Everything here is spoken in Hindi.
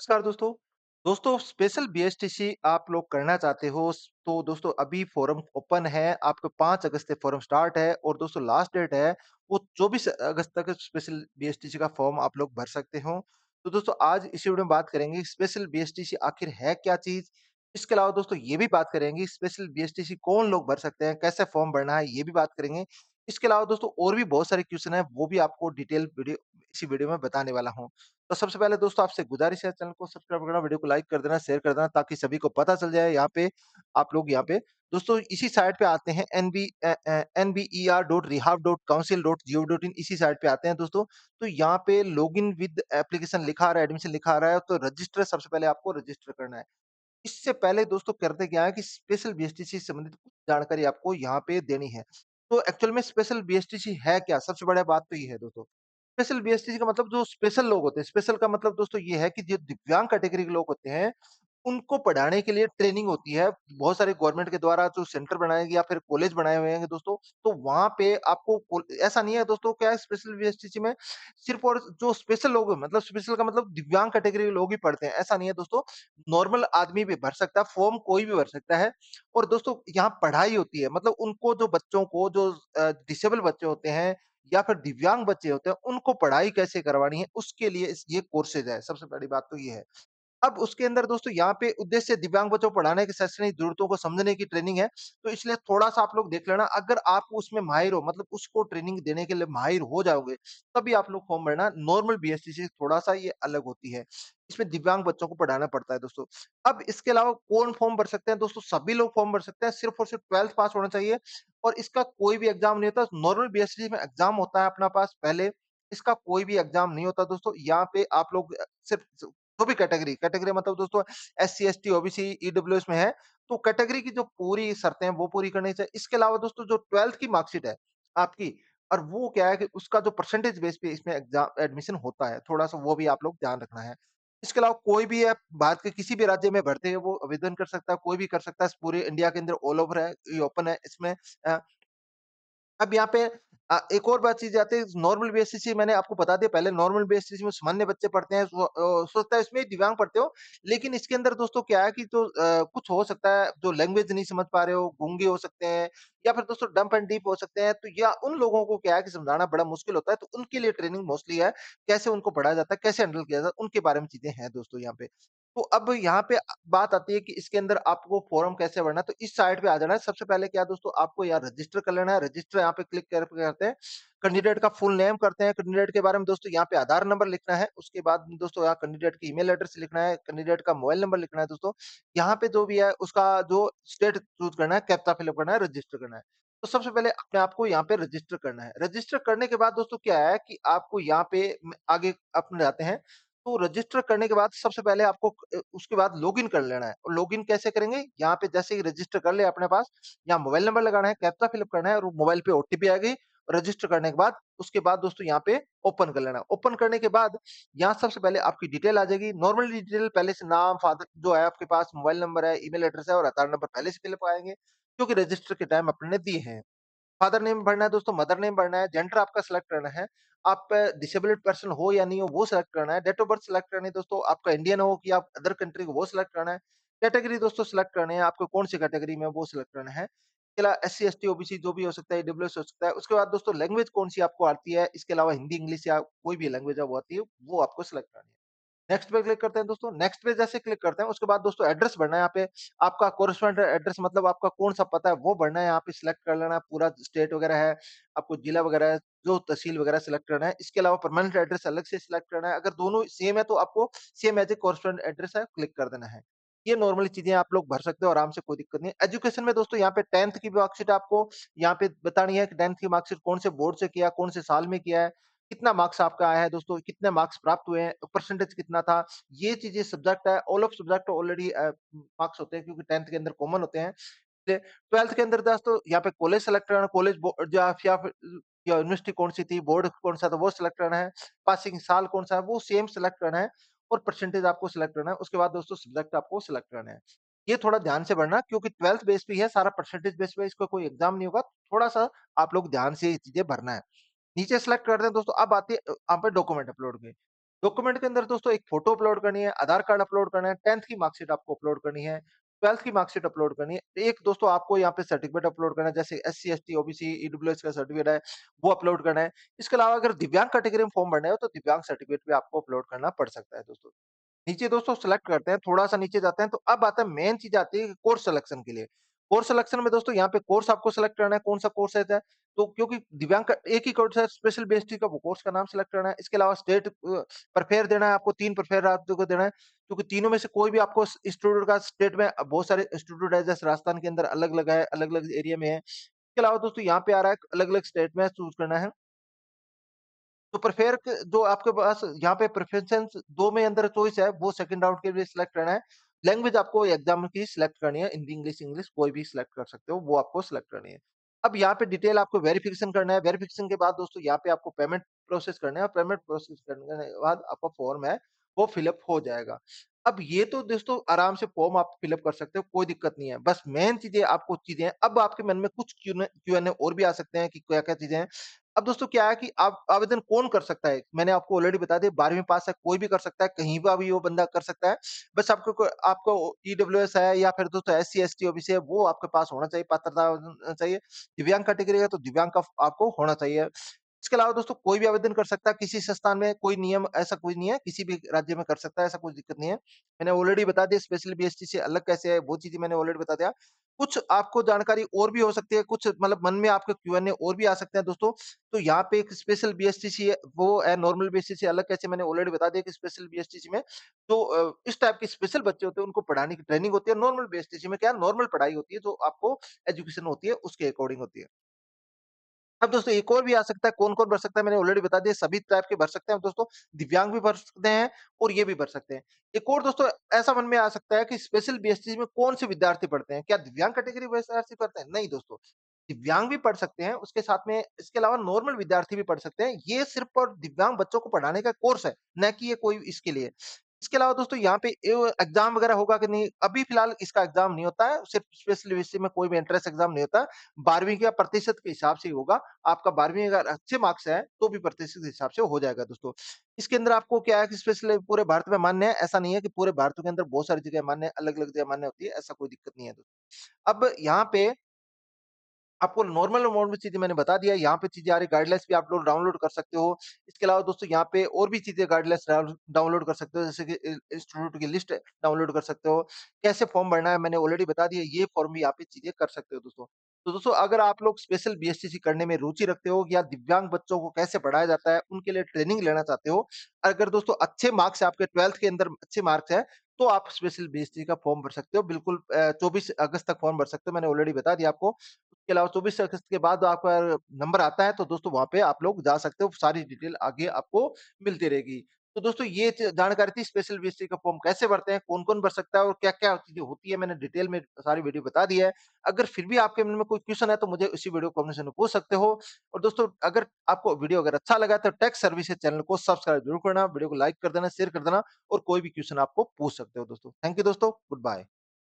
नमस्कार दोस्तों। दोस्तों स्पेशल बीएसटीसी आप लोग करना चाहते हो तो दोस्तों अभी फॉर्म ओपन है, आपको 5 अगस्त से फॉर्म स्टार्ट है और दोस्तों लास्ट डेट है वो 24 अगस्त तक स्पेशल बीएसटीसी का फॉर्म आप लोग भर सकते हो। तो दोस्तों आज इस वीडियो में बात करेंगे स्पेशल बीएसटीसी आखिर है क्या चीज़? इसके अलावा दोस्तों ये भी बात करेंगे स्पेशल बीएसटीसी कौन लोग भर सकते हैं, कैसे फॉर्म भरना है ये भी बात करेंगे। इसके अलावा दोस्तों और भी बहुत सारे क्वेश्चन हैं वो भी आपको डिटेल वीडियो इसी वीडियो में बताने वाला हूँ। तो सबसे पहले दोस्तों आपसे गुजारिश है चैनल को सब्सक्राइब करना, वीडियो को लाइक कर देना, शेयर कर देना ताकि सभी को पता चल जाए यहाँ पे आप लोग यहाँ पे दोस्तों इसी साइट पे आते हैं nber.rehab.council.gov.in इसी साइट पे आते हैं दोस्तों। तो यहाँ पे लॉगिन विद एप्लीकेशन लिखा आ रहा है, एडमिशन लिखा आ रहा है तो रजिस्टर सबसे पहले आपको रजिस्टर करना है। इससे पहले दोस्तों करते क्या है कि स्पेशल बीएसटीसी से संबंधित कुछ जानकारी आपको यहाँ पे देनी है। तो एक्चुअल में स्पेशल बीएसटीसी है क्या? सबसे बड़ा बात तो ये है दोस्तों। स्पेशल बीएसटीसी का मतलब जो स्पेशल लोग होते हैं, स्पेशल का मतलब दोस्तों ये है कि जो दिव्यांग कैटेगरी के लोग होते हैं, उनको पढ़ाने के लिए ट्रेनिंग होती है। बहुत सारे गवर्नमेंट के द्वारा जो सेंटर बनाए गए या फिर कॉलेज बनाए हुए हैं दोस्तों, तो वहाँ पे आपको ऐसा नहीं है दोस्तों क्या है स्पेशल बीएसटीसी में सिर्फ़ और जो स्पेशल लोग हैं मतलब स्पेशल का मतलब दिव्यांग कैटेगरी के लोग ही पढ़ते हैं, ऐसा नहीं है दोस्तों। नॉर्मल आदमी भी भर सकता है, फॉर्म कोई भी भर सकता है और दोस्तों यहाँ पढ़ाई होती है मतलब उनको जो बच्चों को जो डिसेबल बच्चे होते हैं या फिर दिव्यांग बच्चे होते हैं, उनको पढ़ाई कैसे करवानी है, उसके लिए इस ये कोर्सेज़ है। सबसे बड़ी बात तो ये है। अब उसके अंदर दोस्तों यहाँ पे उद्देश्य दिव्यांग बच्चों को पढ़ाने की शैक्षणिक जरूरतों को समझने की ट्रेनिंग है। तो इसलिए थोड़ा-सा आप लोग देख लेना अगर आप उसमें माहिर हो मतलब उसको ट्रेनिंग देने के लिए माहिर हो जाओगे, तभी आप लोग फॉर्म भरना। नॉर्मल बीएससी से थोड़ा-सा ये अलग होती है। इसमें दिव्यांग बच्चों को पढ़ाना पड़ता है दोस्तों। अब इसके अलावा कौन फॉर्म भर सकते हैं दोस्तों? सभी लोग फॉर्म भर सकते हैं, सिर्फ़ और सिर्फ़ 12th पास होना चाहिए और इसका कोई भी एग्ज़ाम नहीं होता। नॉर्मल बीएससी में एग्ज़ाम होता है अपना पास पहले, इसका कोई भी एग्ज़ाम नहीं होता दोस्तों। यहाँ पे आप लोग सिर्फ़ जो भी कैटेगरी मतलब दोस्तों एससी, एसटी, ओबीसी, ईडब्ल्यूएस में है, तो कैटेगरी की जो पूरी शर्तें हैं वो पूरी करनी चाहिए। इसके अलावा दोस्तों जो 12th की मार्कशीट है आपकी और वो क्या है कि उसका जो परसेंटेज बेस पे इसमें एग्ज़ाम एडमिशन होता है, थोड़ा-सा वो भी आप लोग ध्यान रखना है। इसके अलावा कोई भी है भारत के किसी भी राज्य में भर्ती है वो आवेदन कर सकता है, कोई भी कर सकता है, पूरे इंडिया के अंदर ऑल ओवर है, ये ओपन है इसमें अब यहाँ पे एक और बात चीज़ आती है नॉर्मल बेसिस ही मैंने आपको बता दिया पहले नॉर्मल बेसिस में सामान्य बच्चे पढ़ते हैं सोचता है इसमें दिव्यांग पढ़ते हो, लेकिन इसके अंदर दोस्तों क्या है कि जो कुछ हो सकता है जो लैंग्वेज नहीं समझ पा रहे हो, गूंगे हो सकते हैं या फिर दोस्तों डम्प एंड डीप हो सकते हैं, तो या उन लोगों को क्या है कि समझाना बड़ा मुश्किल होता है, तो उनके लिए ट्रेनिंग मोस्टली है, कैसे उनको पढ़ाया जाता है, कैसे हैंडल किया जाता है, उनके बारे में चीज़ें हैं दोस्तों यहाँ पे। तो अब यहाँ पे बात आती है कि इसके अंदर आपको फॉर्म कैसे भरना है, तो इस साइट पे आ जाना है। सबसे पहले क्या है दोस्तों आपको यहाँ रजिस्टर कर लेना है, रजिस्टर यहाँ पे क्लिक करते हैं, कैंडिडेट का फुल नेम करते हैं, कैंडिडेट के बारे में दोस्तों यहाँ पे आधार नंबर लिखना है, उसके बाद दोस्तों यहाँ कैंडिडेट की ईमेल एड्रेस लिखना है, कैंडिडेट का मोबाइल नंबर लिखना है दोस्तों। यहाँ पे जो भी है उसका जो स्टेट चूज़ करना है, कैप्चा फिलअप करना है, रजिस्टर करना है। तो सबसे पहले अपने आप को यहाँ पे रजिस्टर करना है। रजिस्टर करने के बाद दोस्तों क्या है कि आपको यहाँ पे आगे अपने जाते हैं तो रजिस्टर करने के बाद सबसे पहले आपको उसके बाद लॉगिन कर लेना है और लॉगिन कैसे करेंगे? यहाँ पे जैसे ही रजिस्टर कर लिया अपने पास, यहाँ मोबाइल नंबर लगाना है, कैप्चा फिलअप करना है और मोबाइल पे ओटीपी आएगी। रजिस्टर करने के बाद उसके बाद दोस्तों यहाँ पे ओपन कर लेना है। ओपन करने के बाद यहाँ सबसे पहले आपकी डिटेल आ जाएगी। नॉर्मल डिटेल पहले से नाम, फादर जो है आपके पास मोबाइल नंबर है, ईमेल एड्रेस है और आधार नंबर पहले से फिलअप आएँगे, क्योंकि रजिस्टर के टाइम आपने दिए हैं। फादर नेम भरना है दोस्तों, मदर नेम भरना है, जेंडर आपका सिलेक्ट करना है, आप डिसेबल्ड पर्सन हो या नहीं हो वो सिलेक्ट करना है, डेट ऑफ बर्थ सिलेक्ट करनी है दोस्तों, आपका इंडियन हो कि आप अदर कंट्री को वो सिलेक्ट करना है, कैटेगरी दोस्तों सिलेक्ट करनी है, आपको कौन-सी कैटेगरी में वो सिलेक्ट करना है। इसके अलावा एससी, एसटी, ओबीसी जो भी हो सकता है, ईडब्ल्यूएस हो सकता है। उसके बाद दोस्तों लैंग्वेज कौन-सी आपको आती है, इसके अलावा हिंदी, इंग्लिश या कोई भी लैंग्वेज है वो आती है, वो आपको सिलेक्ट करनी है। नेक्स्ट पे क्लिक करते हैं दोस्तों, नेक्स्ट पे जैसे क्लिक करते हैं उसके बाद दोस्तों एड्रेस भरना है यहाँ पे, आपका कोरेस्पोंडेंट एड्रेस मतलब आपका कौन-सा पता है वो भरना है, यहाँ पे सिलेक्ट कर लेना है, पूरा स्टेट वगैरह है, आपको जिला वगैरह है, जो तहसील वगैरह सिलेक्ट करना है। इसके अलावा परमानेंट एड्रेस अलग से सिलेक्ट करना है, अगर दोनों सेम है तो आपको same as a correspondent address है, क्लिक कर देना है। ये नॉर्मली चीज़ें आप लोग भर सकते हो आराम से कोई दिक्कत नहीं है। एजुकेशन में दोस्तों यहाँ पे 10th की मार्कशीट आपको यहाँ पे बतानी है कि 10th की मार्कशीट कौन से बोर्ड से किया, कौन से साल में किया है, कितना मार्क्स आपका आया है दोस्तों, कितने मार्क्स प्राप्त हुए हैं, परसेंटेज कितना था, ये चीज़ें सब्जेक्ट है, all of subject already marks होते हैं क्योंकि 10th के अंदर कॉमन होते हैं। इसलिए 12th के अंदर दोस्तों यहाँ पे कॉलेज सेलेक्ट करना, कॉलेज या फिर या यूनिवर्सिटी कौन-सी थी, बोर्ड कौन-सा था वो सिलेक्ट करना है, पासिंग साल कौन-सा है वो सेम सिलेक्ट करना है और परसेंटेज आपको सिलेक्ट करना है। उसके बाद दोस्तों सब्जेक्ट आपको सिलेक्ट करना है। ये थोड़ा ध्यान से पढ़ना क्योंकि 12th बेस पे ही है, सारा परसेंटेज बेस पे इसका कोई एग्ज़ाम नहीं होगा, थोड़ा-सा आप लोग ध्यान से ये चीज़ें भरना है। नीचे सेलेक्ट करते हैं दोस्तों, अब आती है यहाँ पे डॉक्यूमेंट अपलोड की। डॉक्यूमेंट के अंदर दोस्तों एक फ़ोटो अपलोड करनी है, आधार कार्ड अपलोड करना है, 10th की मार्कशीट आपको अपलोड करनी है, 12th की मार्कशीट अपलोड करनी है। एक दोस्तों आपको यहाँ पे सर्टिफ़िकेट अपलोड करना है, जैसे एससी, एसटी, ओबीसी, ईडब्ल्यूएस का सर्टिफ़िकेट है, वो अपलोड करना है। इसके अलावा अगर दिव्यांग कैटेगरी में फॉर्म भरना है, तो दिव्यांग सर्टिफ़िकेट भी आपको अपलोड करना पड़ सकता है दोस्तों। नीचे दोस्तों सेलेक्ट करते हैं, थोड़ा-सा नीचे जाते हैं, तो अब आता है मेन चीज़ आती है कोर्स सिलेक्शन के लिए। कोर्स सिलेक्शन में दोस्तों यहाँ पे कोर्स आपको सेलेक्ट करना है, कौन-सा कोर्स है, तो क्योंकि दिव्यांग का एक ही कोर्स है, स्पेशल बीएसटी का, वो कोर्स का नाम सेलेक्ट करना है। इसके अलावा स्टेट प्रेफर देना है आपको, 3 प्रेफर आपको देना है, क्योंकि तीनों में से कोई भी आपको इंस्टीट्यूट का स्टेट में बहुत सारे इंस्टीट्यूट है, जैसे राजस्थान के अंदर अलग-अलग है, अलग-अलग एरिया में है। इसके अलावा दोस्तों यहाँ पे आ रहा है अलग-अलग स्टेट में चूज़ करना है। तो प्रेफर क जो आपके पास यहाँ पे प्रेफरेंस 2 में अंदर चॉइस है, वो सेकंड राउंड के लिए सिलेक्ट करना है। लैंग्वेज आपको एग्ज़ाम की सिलेक्ट करनी है, हिंदी, इंग्लिश, इंग्लिश कोई भी सिलेक्ट कर सकते हो, वो आपको सिलेक्ट करनी है। अब यहाँ पे डिटेल आपको वेरिफिकेशन करना है, वेरिफिकेशन के बाद दोस्तों यहाँ पे आपको पेमेंट प्रोसेस करना है, और पेमेंट प्रोसेस करने के बाद आपका फॉर्म है, वो फिल अप हो जाएगा। अब ये तो दोस्तों आराम से फॉर्म आप फिल अप कर सकते हो, कोई दिक्कत नहीं है। बस मेन चीज़ें आपको चीज़ें हैं, अब आपके मन में कुछ क्यू एन ए और भी आ सकते हैं कि क्या-क्या चीज़ें हैं। अब दोस्तों क्या है कि आप आवेदन कौन कर सकता है? मैंने आपको ऑलरेडी बता दिया, 12वीं पास है, कोई भी कर सकता है, कहीं का भी वो बंदा कर सकता है। बस आपको ईडब्ल्यूएस है या फिर दोस्तों एससी, एसटी, ओबीसी है, वो आपके पास होना चाहिए, पात्रता चाहिए। दिव्यांग कैटेगरी है, तो दिव्यांग का आपको होना चाहिए। इसके अलावा दोस्तों कोई भी आवेदन कर सकता है, किसी संस्थान में कोई नियम ऐसा कोई नहीं है, किसी भी राज्य में कर सकता है, ऐसा कोई दिक्कत नहीं है। मैंने ऑलरेडी बता दिया स्पेशल बीएसटी से अलग कैसे है, वो चीज़ें मैंने ऑलरेडी बता दिया। कुछ आपको जानकारी और भी हो सकती है, कुछ मतलब मन में आपके क्यूएनए और भी आ सकते हैं दोस्तों। तो यहाँ पे एक स्पेशल बीएसटीसी है, वो है नॉर्मल बीएसटीसी अलग कैसे, मैंने ऑलरेडी बता दिया कि स्पेशल बीएसटीसी में जो इस टाइप के स्पेशल बच्चे होते हैं, उनको पढ़ाने की ट्रेनिंग होती है। नॉर्मल बीएसटीसी में क्या है, नॉर्मल पढ़ाई होती है, जो आपको एजुकेशन होती है, उसके अकॉर्डिंग होती है। अब दोस्तों एक और भी आ सकता है, कौन-कौन भर सकता है, मैंने ऑलरेडी बता दिया, सभी टाइप के भर सकते हैं दोस्तों, दिव्यांग भी भर सकते हैं और ये भी भर सकते हैं। एक और दोस्तों ऐसा मन में आ सकता है कि स्पेशल बीएसटी में कौन से विद्यार्थी पढ़ते हैं? क्या दिव्यांग कैटेगरी विद्यार्थी पढ़ते हैं? नहीं दोस्तों, दिव्यांग भी पढ़ सकते हैं, उसके साथ में इसके अलावा नॉर्मल विद्यार्थी भी पढ़ सकते हैं। ये सिर्फ़ और दिव्यांग बच्चों को पढ़ाने का कोर्स है, ना कि ये कोई इसके लिए। इसके अलावा दोस्तों यहाँ पे एग्ज़ाम वगैरह होगा कि नहीं, अभी फ़िलहाल इसका एग्ज़ाम नहीं होता है, सिर्फ़ स्पेशल यूनिवर्सिटी में कोई भी एंट्रेंस एग्ज़ाम नहीं होता है। 12वीं का प्रतिशत के हिसाब से ही होगा। आपका 12वीं अगर अच्छे मार्क्स हैं, तो भी प्रतिशत के हिसाब से हो जाएगा दोस्तों। इसके अंदर आपको क्या है कि स्पेशली पूरे भारत में मान्य है, ऐसा नहीं है कि पूरे भारत के अंदर बहुत सारी जगह मान्य है, अलग-अलग जगह मान्य होती है, ऐसा कोई दिक्कत नहीं है दोस्तों। अब यहाँ पे आपको नॉर्मल अमाउंट में चीज़ें मैंने बता दिया है, यहाँ पे चीज़ें आ रही गाइडलाइंस भी आप लोग डाउनलोड कर सकते हो। इसके अलावा दोस्तों यहाँ पे और भी चीज़ें गाइडलाइंस डाउनलोड कर सकते हो, जैसे कि इंस्टीट्यूट की लिस्ट डाउनलोड कर सकते हो। कैसे फॉर्म भरना है मैंने ऑलरेडी बता दिया, ये फॉर्म भी यहाँ पे चीज़ें कर सकते हो दोस्तों। तो दोस्तों अगर आप लोग स्पेशल बीएसटीसी करने में रुचि रखते हो या दिव्यांग बच्चों को कैसे पढ़ाया जाता है, उनके लिए ट्रेनिंग लेना चाहते हो, अगर दोस्तों अच्छे मार्क्स है आपके 12th के अंदर अच्छे मार्क्स हैं, तो आप स्पेशल बीएसटी का फॉर्म भर सकते हो। बिल्कुल 24 अगस्त तक फॉर्म भर सकते हो, मैंने ऑलरेडी बता दिया आपको। उसके अलावा 24 अगस्त के बाद आपका नंबर आता है, तो दोस्तों वहाँ पे आप लोग जा सकते हो, सारी डिटेल आगे आपको मिलती रहेगी। तो दोस्तों ये जानकारी थी स्पेशल बीएससी का फॉर्म कैसे भरते हैं, कौन-कौन भर सकता है और क्या-क्या चीज़ें होती है, मैंने डिटेल में सारी वीडियो बता दी है। अगर फिर भी आपके मन में कोई क्वेश्चन है, तो मुझे इसी वीडियो कमेंट सेक्शन में पूछ सकते हो। और दोस्तों अगर आपको वीडियो अगर अच्छा लगा, तो टेक सर्विसेज चैनल को सब्सक्राइब जरूर करना, वीडियो को लाइक कर देना, शेयर कर देना और कोई भी क्वेश्चन आपको पूछ सकते हो दोस्तों। थैंक यू दोस्तों, गुड बाय।